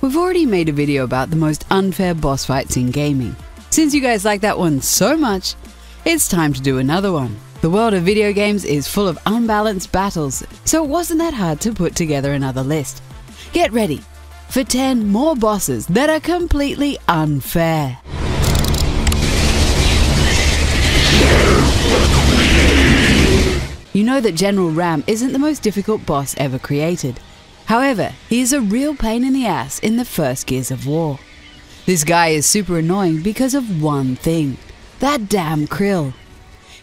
We've already made a video about the most unfair boss fights in gaming. Since you guys like that one so much, it's time to do another one. The world of video games is full of unbalanced battles, so it wasn't that hard to put together another list. Get ready for 10 more bosses that are completely unfair. You know that General Ram isn't the most difficult boss ever created. However, he is a real pain in the ass in the first Gears of War. This guy is super annoying because of one thing: that damn krill.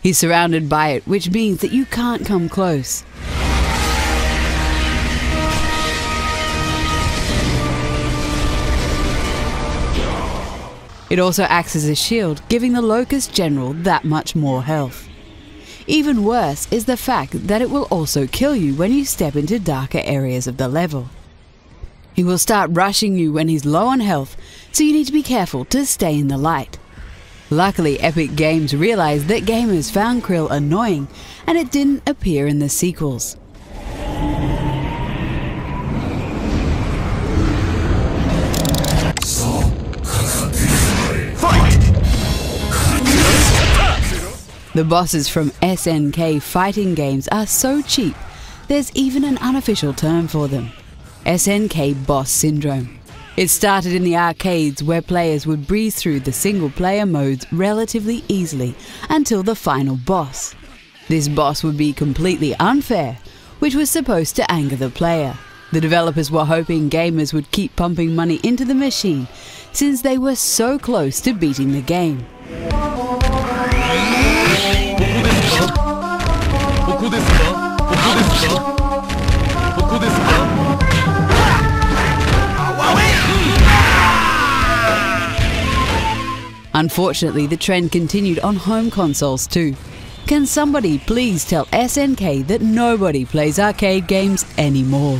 He's surrounded by it, which means that you can't come close. It also acts as a shield, giving the Locust General that much more health. Even worse is the fact that it will also kill you when you step into darker areas of the level. He will start rushing you when he's low on health, so you need to be careful to stay in the light. Luckily, Epic Games realized that gamers found krill annoying, and it didn't appear in the sequels. The bosses from SNK fighting games are so cheap, there's even an unofficial term for them: SNK Boss Syndrome. It started in the arcades, where players would breeze through the single-player modes relatively easily until the final boss. This boss would be completely unfair, which was supposed to anger the player. The developers were hoping gamers would keep pumping money into the machine, since they were so close to beating the game. Unfortunately, the trend continued on home consoles too. Can somebody please tell SNK that nobody plays arcade games anymore?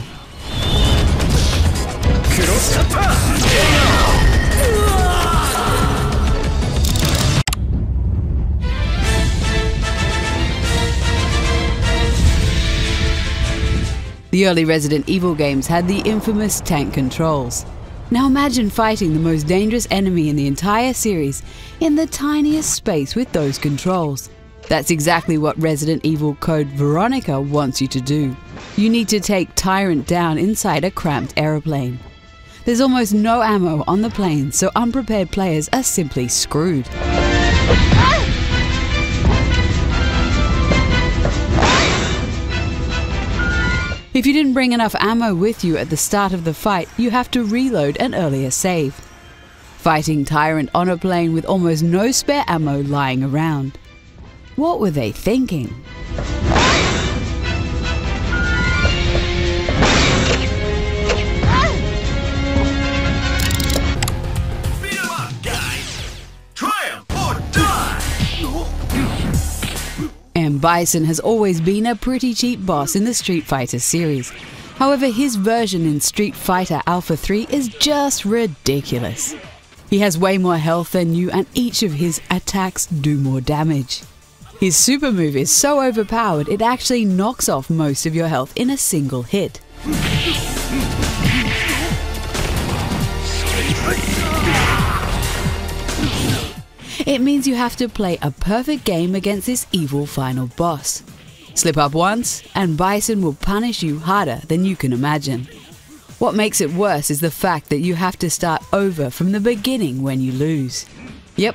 The early Resident Evil games had the infamous tank controls. Now imagine fighting the most dangerous enemy in the entire series in the tiniest space with those controls. That's exactly what Resident Evil Code Veronica wants you to do. You need to take Tyrant down inside a cramped aeroplane. There's almost no ammo on the plane, so unprepared players are simply screwed. If you didn't bring enough ammo with you at the start of the fight, you have to reload an earlier save. Fighting Tyrant on a plane with almost no spare ammo lying around. What were they thinking? And Bison has always been a pretty cheap boss in the Street Fighter series. However, his version in Street Fighter Alpha 3 is just ridiculous. He has way more health than you, and each of his attacks do more damage. His super move is so overpowered it actually knocks off most of your health in a single hit. It means you have to play a perfect game against this evil final boss. Slip up once, and Bison will punish you harder than you can imagine. What makes it worse is the fact that you have to start over from the beginning when you lose. Yep,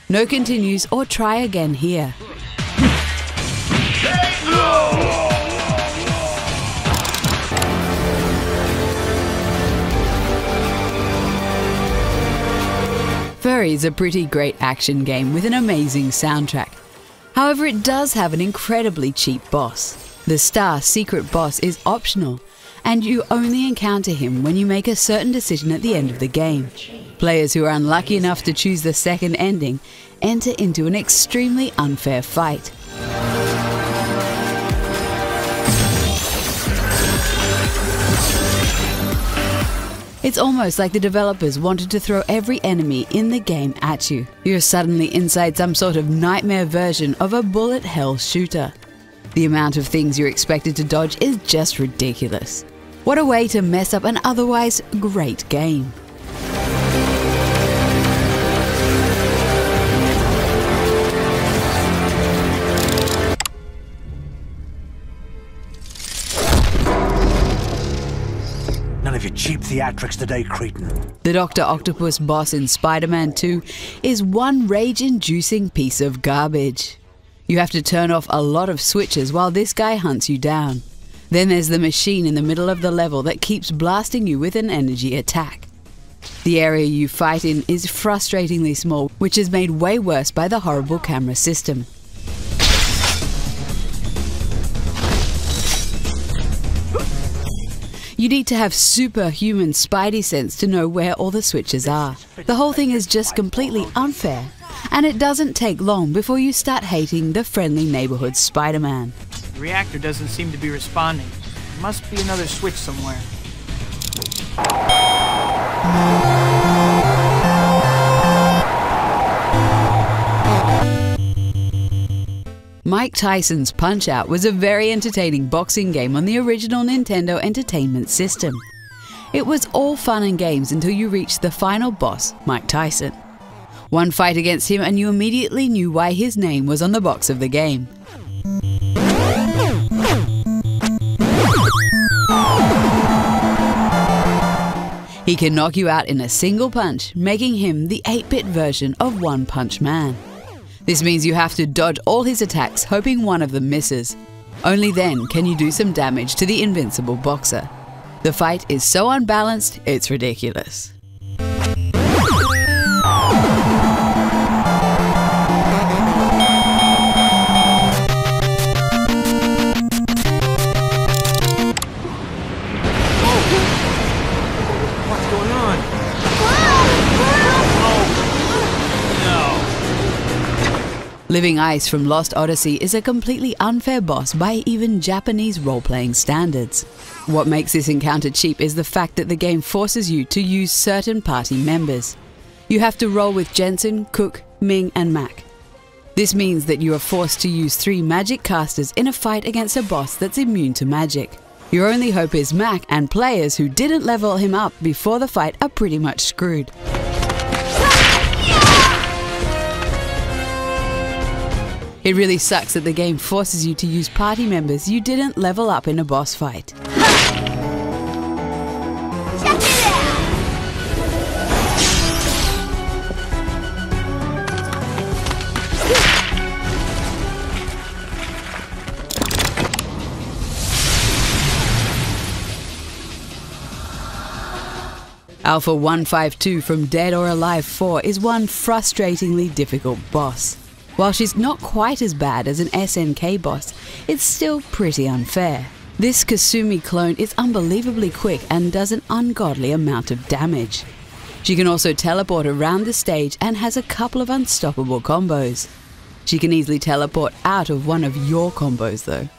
no continues or try again here. Furi is a pretty great action game with an amazing soundtrack. However, it does have an incredibly cheap boss. The Star Secret boss is optional, and you only encounter him when you make a certain decision at the end of the game. Players who are unlucky enough to choose the second ending enter into an extremely unfair fight. It's almost like the developers wanted to throw every enemy in the game at you. You're suddenly inside some sort of nightmare version of a bullet hell shooter. The amount of things you're expected to dodge is just ridiculous. What a way to mess up an otherwise great game. None of your cheap theatrics today, cretin. The Dr. Octopus boss in Spider-Man 2 is one rage-inducing piece of garbage. You have to turn off a lot of switches while this guy hunts you down. Then there's the machine in the middle of the level that keeps blasting you with an energy attack. The area you fight in is frustratingly small, which is made way worse by the horrible camera system. You need to have superhuman spidey sense to know where all the switches are. The whole thing is just completely unfair, and it doesn't take long before you start hating the friendly neighborhood Spider-Man. The reactor doesn't seem to be responding. There must be another switch somewhere. Mike Tyson's Punch-Out was a very entertaining boxing game on the original Nintendo Entertainment System. It was all fun and games until you reached the final boss, Mike Tyson. One fight against him and you immediately knew why his name was on the box of the game. He can knock you out in a single punch, making him the 8-bit version of One Punch Man. This means you have to dodge all his attacks, hoping one of them misses. Only then can you do some damage to the invincible boxer. The fight is so unbalanced, it's ridiculous. Living Ice from Lost Odyssey is a completely unfair boss by even Japanese role-playing standards. What makes this encounter cheap is the fact that the game forces you to use certain party members. You have to roll with Jensen, Cook, Ming and Mac. This means that you are forced to use 3 magic casters in a fight against a boss that's immune to magic. Your only hope is Mac, and players who didn't level him up before the fight are pretty much screwed. It really sucks that the game forces you to use party members you didn't level up in a boss fight. Alpha 152 from Dead or Alive 4 is one frustratingly difficult boss. While she's not quite as bad as an SNK boss, it's still pretty unfair. This Kasumi clone is unbelievably quick and does an ungodly amount of damage. She can also teleport around the stage and has a couple of unstoppable combos. She can easily teleport out of one of your combos though.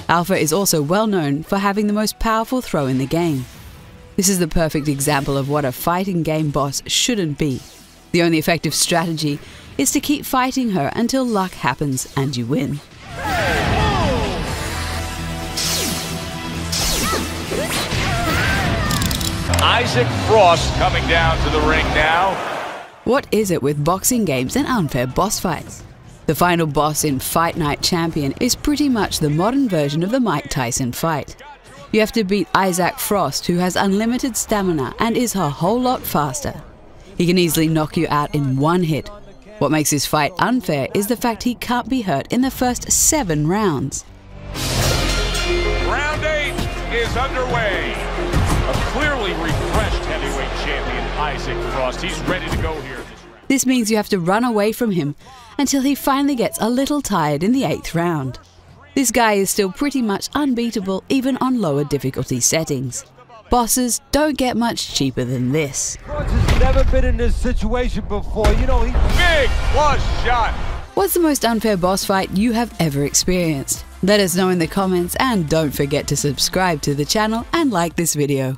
Alpha is also well known for having the most powerful throw in the game. This is the perfect example of what a fighting game boss shouldn't be. The only effective strategy is to keep fighting her until luck happens and you win. Isaac Frost coming down to the ring now. What is it with boxing games and unfair boss fights? The final boss in Fight Night Champion is pretty much the modern version of the Mike Tyson fight. You have to beat Isaac Frost, who has unlimited stamina and is a whole lot faster. He can easily knock you out in one hit. What makes this fight unfair is the fact he can't be hurt in the first 7 rounds. Round 8 is underway. A clearly refreshed heavyweight champion, Isaac Frost. He's ready to go here. This means you have to run away from him until he finally gets a little tired in the 8th round. This guy is still pretty much unbeatable even on lower difficulty settings. Bosses don't get much cheaper than this. Frost has never been in this situation before, you know, Big plus shot. What's the most unfair boss fight you have ever experienced? Let us know in the comments and don't forget to subscribe to the channel and like this video.